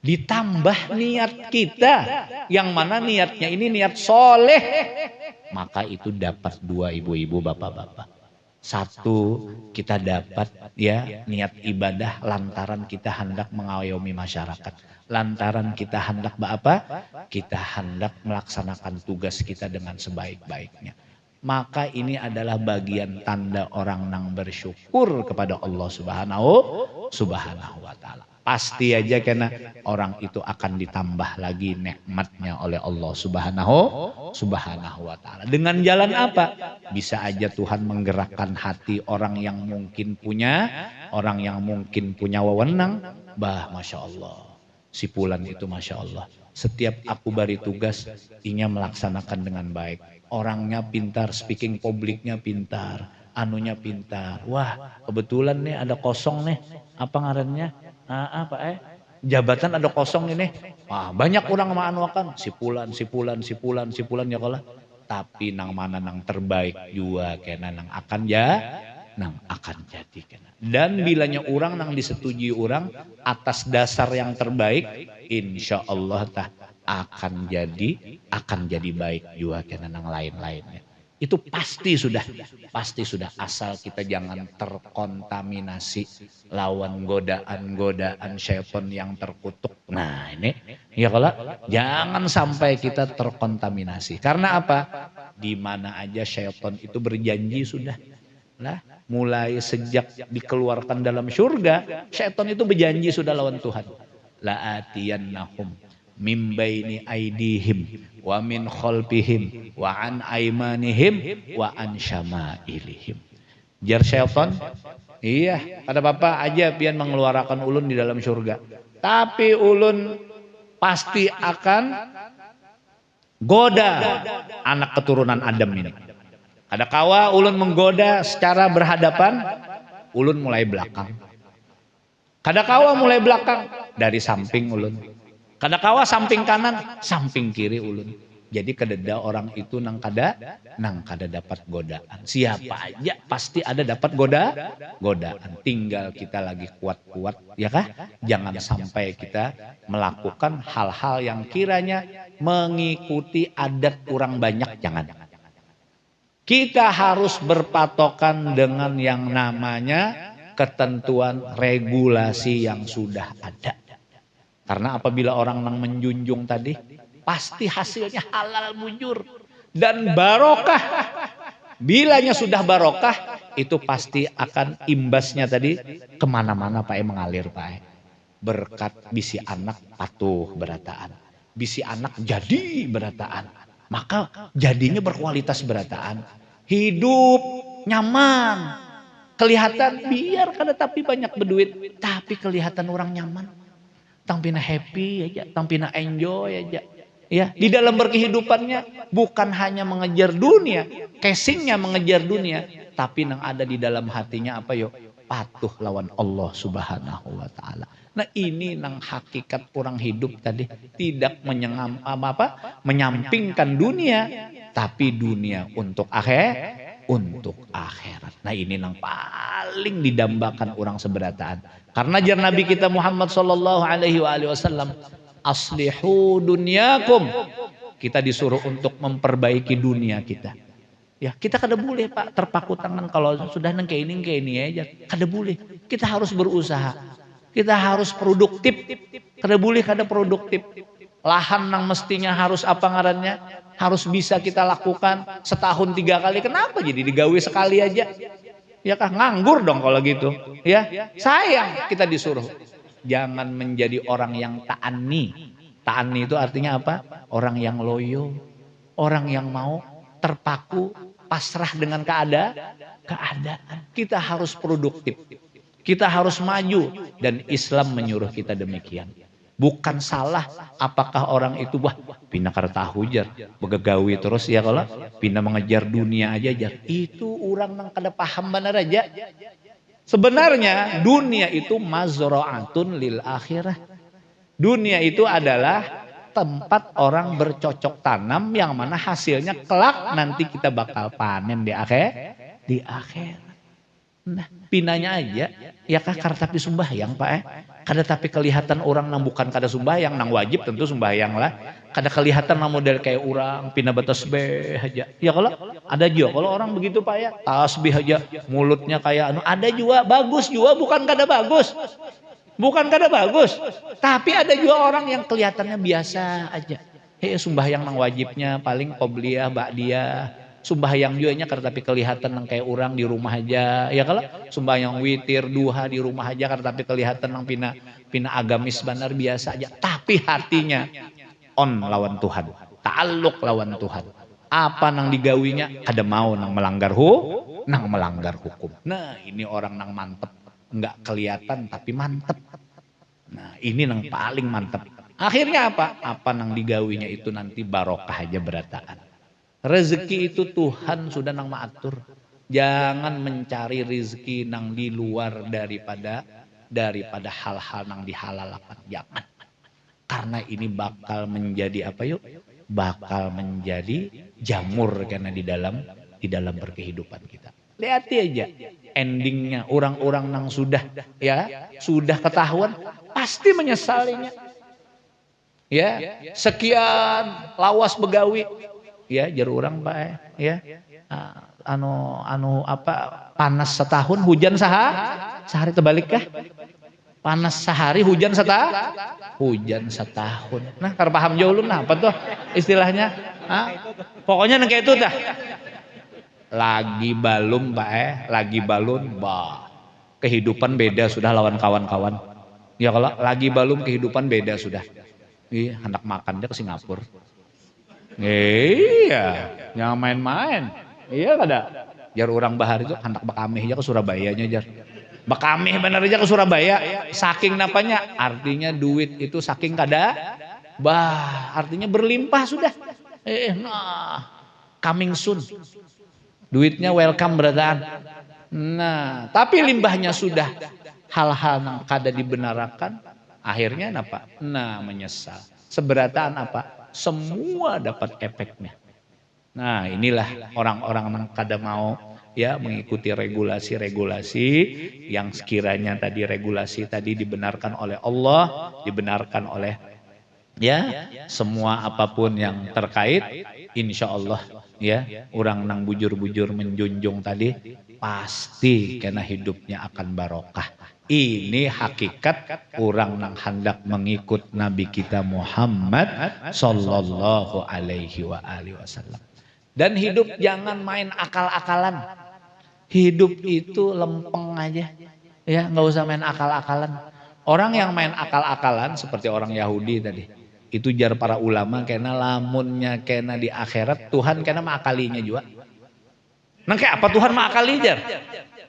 Ditambah niat kita, yang mana niatnya ini niat soleh. Maka itu dapat 2 ibu-ibu, bapak-bapak. 1, kita dapat ya niat ibadah lantaran kita hendak mengayomi masyarakat. Lantaran kita hendak apa? Kita hendak melaksanakan tugas kita dengan sebaik-baiknya. Maka ini adalah bagian tanda orang nang bersyukur kepada Allah Subhanahu wa ta'ala. Pasti aja karena orang itu akan ditambah lagi nikmatnya oleh Allah Subhanahu wa ta'ala. Dengan jalan apa? Bisa aja Tuhan menggerakkan hati orang yang mungkin punya wewenang. Masya Allah. Si Pulan itu Masya Allah. Setiap aku beri tugas, inya melaksanakan dengan baik. Orangnya pintar, speaking publiknya pintar, anunya pintar. Wah, kebetulan nih ada kosong nih. Apa ngarannya? Jabatan ada kosong ini. Wah, banyak orang maanuakan si Pulan ya kalau. Tapi nang mana nang terbaik juga kena nang akan jadi kena. Dan bilanya orang nang disetujui orang atas dasar yang terbaik, insya Allah akan jadi baik juga kena nang lain-lainnya. Itu pasti sudah asal kita jangan terkontaminasi lawan godaan syaitan yang terkutuk. Nah ini ya kalau jangan sampai kita terkontaminasi. Karena apa? Di mana aja syaitan itu berjanji sudah. Nah, mulai sejak dikeluarkan dalam surga, syaitan itu berjanji sudah lawan Tuhan. La atiyannahum min baini aidihim wa min khalfihim wa an aimanihim wa an syama'ilihim. Jar syaitan, iya, kata Bapak aja pian mengeluarkan ulun di dalam surga. Tapi ulun pasti akan goda anak keturunan Adam ini. Ada kawa ulun menggoda secara berhadapan, ulun mulai belakang. Kada kawa mulai belakang dari samping ulun. Kada kawa samping kanan, samping kiri ulun. Jadi kededa orang itu nang kada dapat godaan. Siapa aja pasti ada dapat godaan. Tinggal kita lagi kuat-kuat, ya kah? Jangan sampai kita melakukan hal-hal yang kiranya mengikuti adat orang banyak, jangan. Kita harus berpatokan dengan yang namanya ketentuan regulasi yang sudah ada. Karena apabila orang yang menjunjung tadi, pasti hasilnya halal bujur. Dan barokah. Bilanya sudah barokah, itu pasti akan imbasnya tadi kemana-mana Pak mengalir Pak. Berkat bisi anak patuh berataan. Bisi anak jadi berataan. Maka jadinya berkualitas berataan. Hidup nyaman. Kelihatan biar kada tapi banyak berduit. Tapi kelihatan orang nyaman. Tampina happy aja, tampina enjoy aja. Ya, di dalam berkehidupannya bukan hanya mengejar dunia, casingnya mengejar dunia, tapi yang ada di dalam hatinya apa yo? Patuh lawan Allah Subhanahu wa taala. Nah, ini nang hakikat orang hidup tadi, tidak menyampingkan dunia, tapi dunia untuk akhirat. Nah, ini nang paling didambakan orang seberataan. Karena jar Nabi kita Muhammad sallallahu alaihi wasallam, aslihu dunyakum. Kita disuruh untuk memperbaiki dunia kita. Ya, kita kada boleh Pak terpaku tangan kalau sudah nang kayak ini aja. Kada boleh. Kita harus berusaha. Kita harus produktif. Kada boleh kada produktif. Lahan nang mestinya harus apa ngarannya? Harus bisa kita lakukan setahun 3 kali. Kenapa jadi digawe sekali aja? Ya kah nganggur dong kalau gitu. Ya, sayang kita disuruh. Jangan menjadi orang yang ta'ani. Ta'ani itu artinya apa? Orang yang loyo. Orang yang mau terpaku, pasrah dengan keadaan. Kita harus produktif. Kita harus maju. Dan Islam menyuruh kita demikian. Bukan salah apakah orang itu wah pindah kada tahu jar begegawi terus ya kalau pindah mengejar dunia aja jar. Itu orang nang kada paham benar aja. Sebenarnya dunia itu mazra'atun lil akhirah. Dunia itu adalah tempat orang bercocok tanam yang mana hasilnya kelak nanti kita bakal panen di akhirat. Nah, pinanya aja ya kah kada tapi sembahyang Pak kada tapi kelihatan orang nang bukan kada sembahyang, nang wajib tentu sembahyang lah. Kada kelihatan nang model kayak orang pindah batasbih aja. Ya kalau ada juga kalau orang begitu Pak ya, tasbih aja mulutnya kayak ada juga bagus juga bukan kada bagus. Bukan kada bagus, tapi ada juga orang yang kelihatannya biasa aja. Sembahyang nang wajibnya paling qobliyah, ba'diyah. Sembahyang juga kada tapi kelihatan nang kayak orang di rumah aja. Ya kalau sembahyang witir, duha di rumah aja kada tapi kelihatan nang pina agamis benar biasa aja. Tapi hatinya on lawan Tuhan, ta'alluq lawan Tuhan. Apa nang digawinya kada mau nang melanggar hukum. Nah, ini orang nang mantep. Enggak kelihatan tapi mantep. Nah, ini nang paling mantep. Akhirnya apa? Apa nang digawinya itu nanti barokah aja berataan. Rezeki itu Tuhan sudah nang maatur. Jangan mencari rezeki nang di luar daripada hal-hal nang dihalalkan. Jangan. Karena ini bakal menjadi apa yuk? Bakal menjadi jamur karena di dalam berkehidupan kita. Lihat aja endingnya orang-orang nang sudah ketahuan pasti menyesalinya. ya sekian lawas begawi ya jar urang bae ya anu apa panas setahun hujan sehari terbalik kah panas sehari hujan setahun nah kar paham jauh ulun apa tuh istilahnya pokoknya neng kayak itu dah lagi balum bae lagi balun bah kehidupan beda sudah lawan kawan-kawan ya kalau lagi balum kehidupan beda sudah iya hendak makan dia ke Singapura iya jangan main-main iya kada jar orang bahar itu hendak bakamih aja ke Surabayanya jar bakamih bener aja ke Surabaya saking napanya artinya duit itu saking kada artinya berlimpah sudah nah coming soon duitnya welcome berataan nah tapi limbahnya sudah hal-hal yang kada dibenarkan akhirnya apa nah menyesal seberataan apa semua dapat efeknya nah inilah orang-orang yang kada mau ya mengikuti regulasi-regulasi yang sekiranya tadi regulasi tadi dibenarkan oleh Allah, dibenarkan oleh ya semua apapun yang terkait, insya Allah ya orang nang bujur-bujur menjunjung tadi pasti karena hidupnya akan barokah. Ini hakikat orang nang hendak mengikut Nabi kita Muhammad sallallahu alaihi wasallam. Dan hidup jangan main akal-akalan. Hidup itu lempeng aja. Ya, nggak usah main akal-akalan. Orang yang main akal-akalan seperti orang Yahudi tadi. Itu jar para ulama kena lamunnya kena di akhirat Tuhan kena mengakalinya juga. Nang kayak apa Tuhan mengakali jar?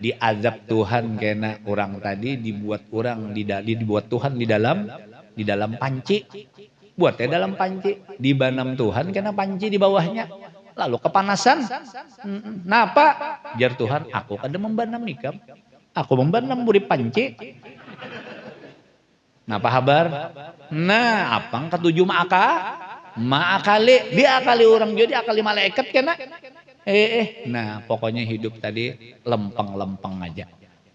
Diazab Tuhan kena orang tadi dibuat Tuhan di dalam panci. Buatnya dalam panci. Dibanam Tuhan kena panci di bawahnya. Lalu kepanasan. Napa? Jar Tuhan, aku kada membanam ikam. Aku membanam buri panci. Napa habar? Nah, apang ketujuh maakali. Dia akali orang jadi akali malaikat kena. Nah, pokoknya hidup tadi lempeng-lempeng aja.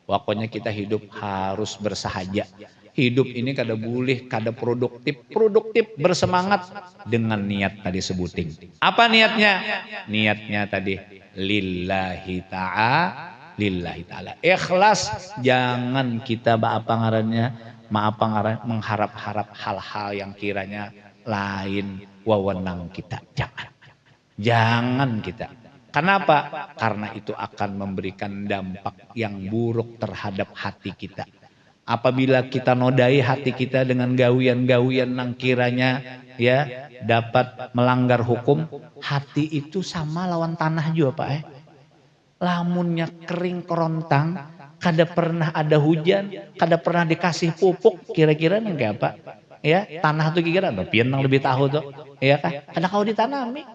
Pokoknya kita hidup harus bersahaja. Hidup ini kada boleh, kada produktif bersemangat dengan niat tadi sebuting. Apa niatnya? Niatnya tadi lillahi ta'ala. Ikhlas, jangan kita mengharap-harap hal-hal yang kiranya lain wewenang kita. Jangan kita. Kenapa? Karena itu akan memberikan dampak yang buruk terhadap hati kita. Apabila kita nodai hati kita dengan gawian-gawian yang kiranya ya dapat melanggar hukum, hati itu sama lawan tanah juga Pak. Lamunnya kering kerontang, kada pernah ada hujan, kada pernah dikasih pupuk, kira-kira nang kayak apa? Ya, tanah tuh kira-kira ada pian nang lebih tahu tuh, ya kan? Kada kau ditanami.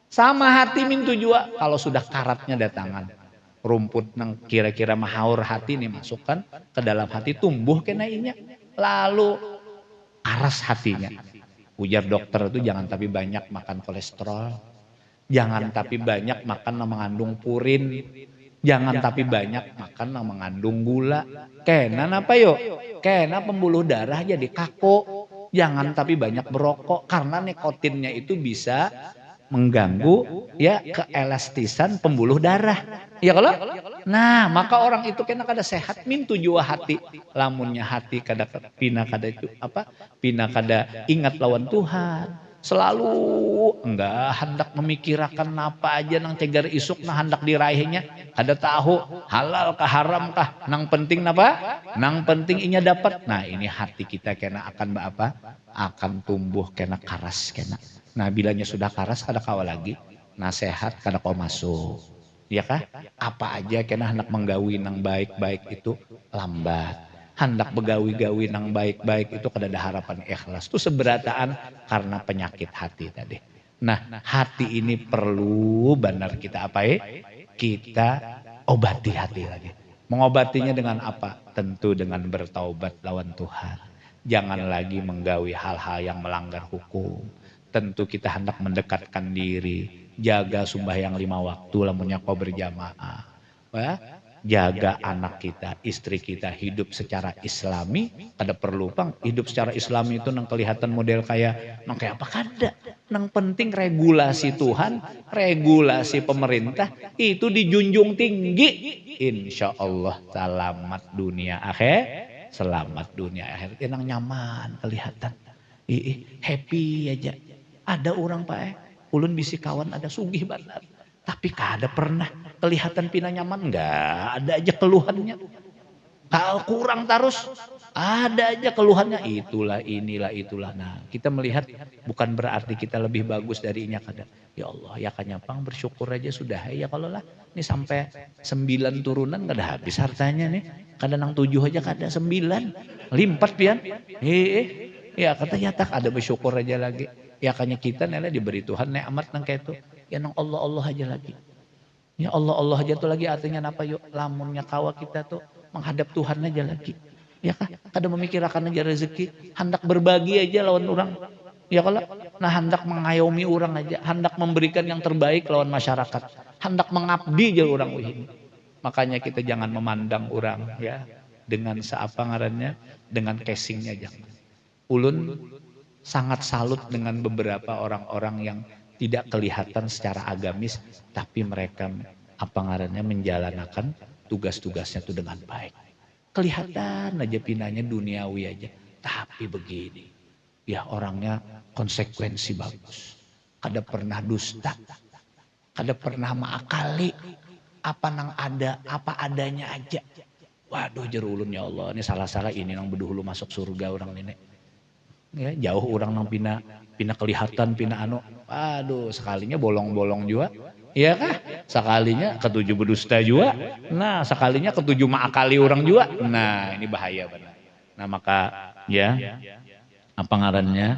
Sama hati mintu juga kalau sudah karatnya datangan. Rumput nang kira-kira mahaur hati nih masukkan ke dalam hati tumbuh kenainya lalu aras hatinya. Ujar dokter itu jangan tapi banyak makan kolesterol, jangan tapi banyak makan yang mengandung purin, jangan tapi banyak makan yang mengandung gula. Kena apa yuk? Kena pembuluh darah jadi kaku. Jangan tapi banyak berokok karena nikotinnya itu bisa mengganggu ya keelastisan pembuluh darah. Ya kalau? Nah, maka orang itu kena kada sehat mintu jua hati. Lamunnya hati kada pina kada itu apa? Pina kada ingat lawan Tuhan. Selalu enggak hendak memikirkan apa aja nang cegar isuk nah hendak diraihnya. Kada tahu halal kah haram kah. Nang penting napa? Nang penting inya dapat. Nah, ini hati kita kena akan apa? Akan tumbuh kena karas kena. Nah bilanya sudah karas kada kawa lagi, nasehat kada kau masuk, ya kah? Apa aja kena hendak menggawi nang baik-baik itu lambat, hendak begawi-gawi nang baik-baik itu kada ada harapan ikhlas. Itu seberataan karena penyakit hati tadi. Nah hati ini perlu benar kita apa ya? Kita obati hati lagi. Mengobatinya dengan apa? Tentu dengan bertaubat lawan Tuhan. Jangan lagi menggawi hal-hal yang melanggar hukum. Tentu kita hendak mendekatkan diri, jaga sembahyang 5 waktu lamunnya kau berjamaah. Ya. jaga anak kita, istri kita hidup secara islami. Kada perlu pang hidup secara islami itu nang kelihatan model kayak nang kayak apa kada. Nang penting regulasi Tuhan, regulasi pemerintah itu dijunjung tinggi. Insya Allah selamat dunia akhir, selamat dunia akhir. Nang nyaman kelihatan, happy aja. Ada orang Pak, ulun bisi kawan ada sugih banget. Tapi kada pernah kelihatan pina nyaman, enggak ada aja keluhannya. Kalau kurang terus, ada aja keluhannya. Itulah, inilah, itulah. Nah, kita melihat bukan berarti kita lebih bagus darinya kada. Ya Allah, ya kanyapang bersyukur aja sudah. Ya kalau lah, ini sampai 9 turunan kada habis hartanya nih. Kada nang 7 aja kada 9. Limpat pian. Ya kata ya tak ada bersyukur aja lagi. Ya kanya kita nela diberi Tuhan nikmat nang kayak itu. Ya nang Allah aja lagi. Ya Allah aja tuh lagi artinya apa yuk? Lamunnya kawa kita tuh menghadap Tuhan aja lagi. Ya kan? Kada memikirkan aja rezeki, hendak berbagi aja lawan orang. Ya kalau nah hendak mengayomi orang aja, hendak memberikan yang terbaik lawan masyarakat, hendak mengabdi aja orang ini. Makanya kita jangan memandang orang ya dengan seapa ngarannya, dengan casingnya jangan. Ulun sangat salut dengan beberapa orang-orang yang tidak kelihatan secara agamis, tapi mereka apa ngarannya menjalankan tugas-tugasnya itu dengan baik. Kelihatan aja pinanya duniawi aja, tapi begini, ya orangnya konsekuensi bagus. Kada pernah dusta, kada pernah mengakali, apa nang ada, apa adanya aja. Waduh jerulun ya Allah, ini salah-salah ini nang bedahulu masuk surga orang ini. Ya, jauh orang nang pina kelihatan pina anu, aduh sekalinya bolong-bolong juga, iya kah? Sekalinya ketujuh berdusta juga, nah sekalinya ketujuh mengakali orang juga, nah ini bahaya benar. Nah maka ya apa ngarannya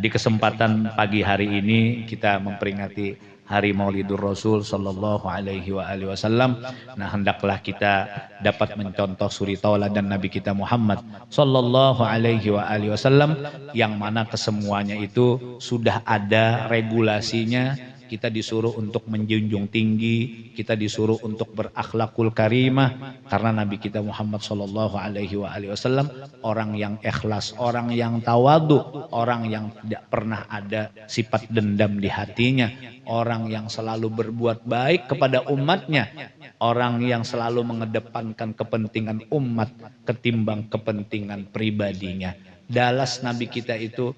di kesempatan pagi hari ini kita memperingati Hari Maulidur Rasul Sallallahu Alaihi Wasallam. Nah hendaklah kita dapat mencontoh suri tauladan Nabi kita Muhammad Sallallahu Alaihi Wasallam, yang mana kesemuanya itu sudah ada regulasinya. Kita disuruh untuk menjunjung tinggi, kita disuruh untuk berakhlakul karimah, karena Nabi kita Muhammad Sallallahu Alaihi Wasallam orang yang ikhlas, orang yang tawadu, orang yang tidak pernah ada sifat dendam di hatinya, orang yang selalu berbuat baik kepada umatnya, orang yang selalu mengedepankan kepentingan umat ketimbang kepentingan pribadinya. Dalas Nabi kita itu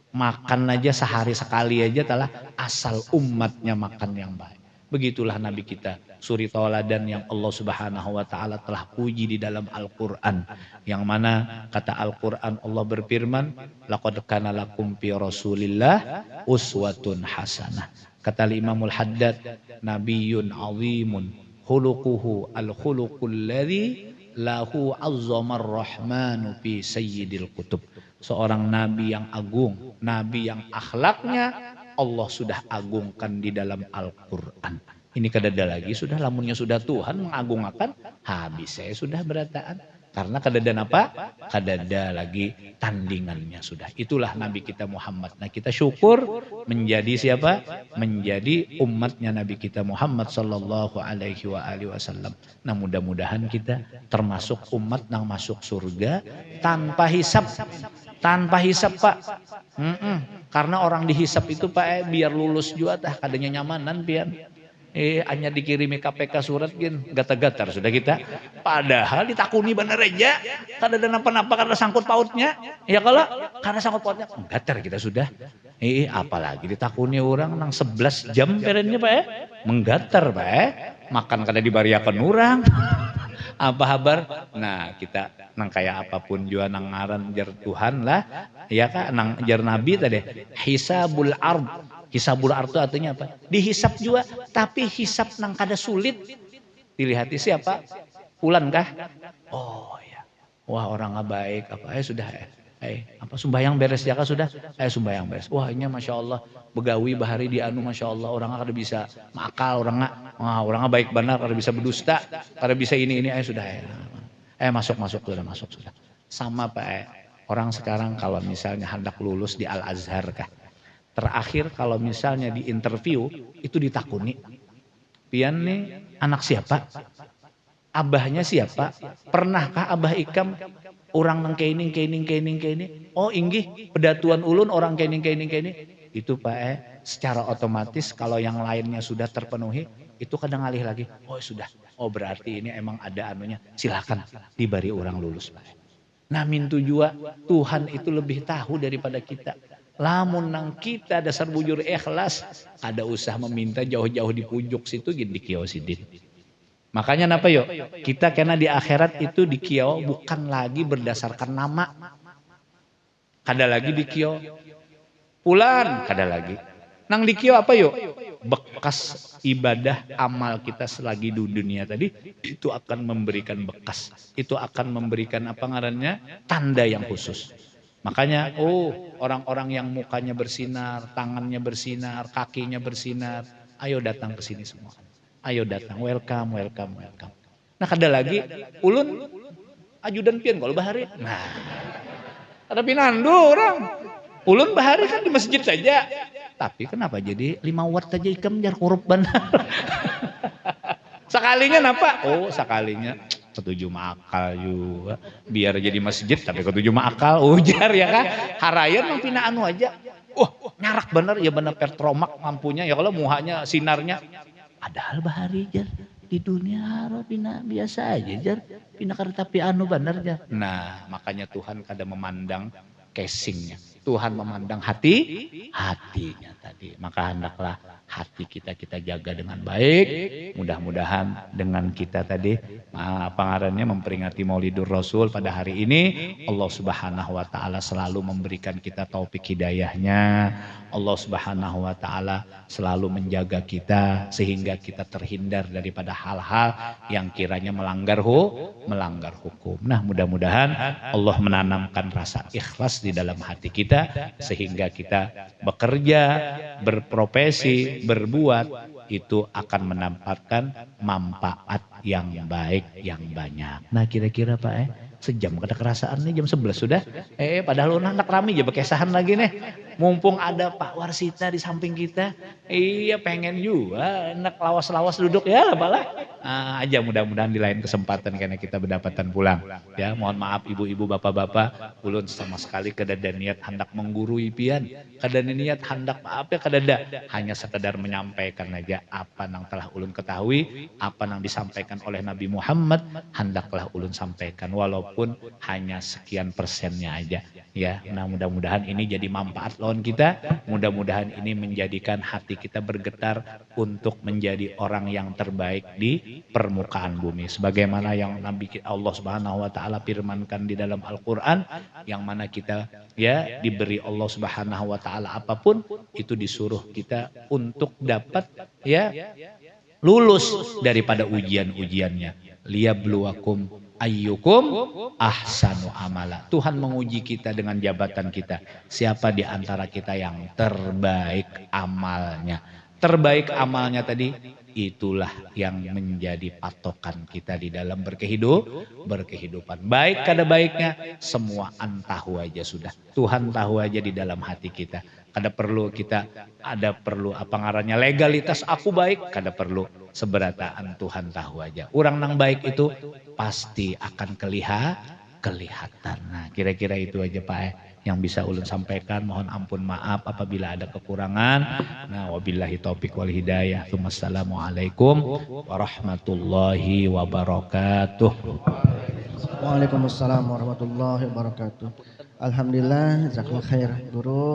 makan aja sehari sekali aja telah asal umatnya makan yang baik. Begitulah Nabi kita, suri tauladan yang Allah Subhanahu wa taala telah puji di dalam Al-Qur'an. Yang mana kata Al-Qur'an Allah berfirman, laqad kana lakum fi Rasulillah uswatun hasanah. Kata Imamul Haddad, nabiyyun azimun khuluquhu al-khuluqul ladzi lahu azzamar rahmanu fi sayyidil kutub. Seorang nabi yang agung, nabi yang akhlaknya Allah sudah agungkan di dalam Al-Quran. Ini kadada lagi sudah, lamunnya sudah Tuhan mengagungkan, habis saya sudah berataan. Karena kadada apa? Kadada lagi tandingannya sudah. Itulah Nabi kita Muhammad. Nah kita syukur menjadi siapa? Menjadi umatnya Nabi kita Muhammad Sallallahu Alaihi Wasallam. Nah mudah-mudahan kita termasuk umat yang masuk surga tanpa hisab. Tanpa hisab Pak. Karena orang dihisab itu Pak biar lulus juga tah kadanya nyamanan pian. Hanya dikirimi KPK surat gin gatar-gatar sudah kita. Padahal ditakuni bener aja. Kada ada napa-napa karena sangkut pautnya. Ya kalau karena sangkut pautnya gatar kita sudah. Apalagi ditakuni orang nang 11 jam perennya Pak menggatar Pak makan kada dibariakan orang. Apa kabar? Nah kita nang kayak apapun juga nang ngaran jar Tuhan lah, ya kan nang jar Nabi tadi hisabul ard. Hisabul ard itu artinya apa? Dihisap juga, tapi hisap nang kada sulit. Dilihati siapa? Ulan kah? Oh ya. Wah orang baik apa? Sudah apa sembahyang beres ya kah sudah? Sembahyang beres. Wah ini masya Allah begawi bahari di anu masya Allah orang kada bisa makal orang baik benar kada bisa berdusta kada bisa ini sudah masuk sudah sama Pak orang sekarang kalau misalnya hendak lulus di Al Azhar kah terakhir kalau misalnya di interview itu ditakuni pian nih anak siapa Abahnya siapa? Pernahkah Abah Ikam orang nang keining keining? Oh inggih pedatuan ulun orang keining. Itu Pak secara otomatis kalau yang lainnya sudah terpenuhi, itu kadang alih lagi. Oh sudah. Oh berarti ini emang ada anunya. Silakan diberi orang lulus Pak. Nah mintu jua Tuhan itu lebih tahu daripada kita. Lamun nang kita dasar bujur ikhlas, ada usaha meminta jauh-jauh di pujuk situ di kiosidin. Makanya napa yuk? Kita karena di akhirat itu di kio bukan lagi berdasarkan nama. Kada lagi di kio. Pulan, kada lagi. Nang di kio apa yuk? Bekas ibadah amal kita selagi di dunia tadi itu akan memberikan bekas. Itu akan memberikan apa ngarannya? Tanda yang khusus. Makanya orang-orang yang mukanya bersinar, tangannya bersinar, kakinya bersinar, ayo datang ke sini semua. Ayo datang, welcome. Nah kada lagi, ulun ajudan pian kalau bahari. Nah, ada pinandu orang. Ulun bahari kan di masjid saja. Tapi kenapa jadi 5 watt aja ikam jar korup benar. Sekalinya napa? Oh sekalinya ketujuh makal juga. Biar jadi masjid tapi ketujuh makal ujar ya kan. Harayan mang pina anu aja. Nyarak bener ya bener pertromak lampunya ya kalau muhanya sinarnya. Padahal bahari jar di dunia harus pina biasa aja jar pina tapi anu bener jar. Nah makanya Tuhan kada memandang casingnya. Tuhan memandang hatinya tadi. Maka hendaklah hati kita jaga dengan baik. Mudah-mudahan dengan kita tadi apa ngarannya memperingati Maulidur Rasul pada hari ini Allah Subhanahu wa taala selalu memberikan kita taufik hidayahnya. Allah Subhanahu wa taala selalu menjaga kita sehingga kita terhindar daripada hal-hal yang kiranya melanggar hukum. Nah, mudah-mudahan Allah menanamkan rasa ikhlas di dalam hati kita sehingga kita bekerja, berprofesi, berbuat itu akan mendapatkan manfaat yang baik yang banyak. Nah, kira-kira Pak sejam kada kerasaan nih jam 11 sudah. Padahal anak rame aja bekesahan lagi nih. Mumpung ada Pak Warsita di samping kita. Iya pengen juga enak lawas-lawas duduk ya lah Pak. Aja mudah-mudahan di lain kesempatan karena kita berdapatan pulang. Ya mohon maaf ibu-ibu bapak-bapak. Ulun sama sekali kada ada niat hendak menggurui pian. Kada ada niat hendak maaf ya kada ada. Hanya sekedar menyampaikan aja apa yang telah ulun ketahui. Apa yang disampaikan oleh Nabi Muhammad. Hendaklah ulun sampaikan walaupun hanya sekian persennya aja. Ya, nah mudah-mudahan ini jadi manfaat lawan kita. Mudah-mudahan ini menjadikan hati kita bergetar untuk menjadi orang yang terbaik di permukaan bumi. Sebagaimana yang Nabi Allah Subhanahu wa taala firmankan di dalam Al-Qur'an, yang mana kita ya diberi Allah Subhanahu wa taala apapun itu disuruh kita untuk dapat ya lulus daripada ujian-ujiannya. Liyabluwakum ayyukum ahsanu amala. Tuhan menguji kita dengan jabatan kita. Siapa di antara kita yang terbaik amalnya? Terbaik amalnya tadi itulah yang menjadi patokan kita di dalam berkehidupan. Baik kada baiknya semua antahu aja sudah. Tuhan tahu aja di dalam hati kita. Kada perlu kita ada perlu apa ngarannya legalitas aku baik, kada perlu. Seberataan Tuhan tahu aja. Orang nang baik itu pasti akan kelihatan. Nah, kira-kira itu aja Pak yang bisa ulun sampaikan. Mohon ampun maaf apabila ada kekurangan. Nah, wabillahi taufik wal hidayah. Wassalamualaikum warahmatullahi wabarakatuh. Waalaikumsalam warahmatullahi wabarakatuh. Alhamdulillah, jazakallahu khair guru.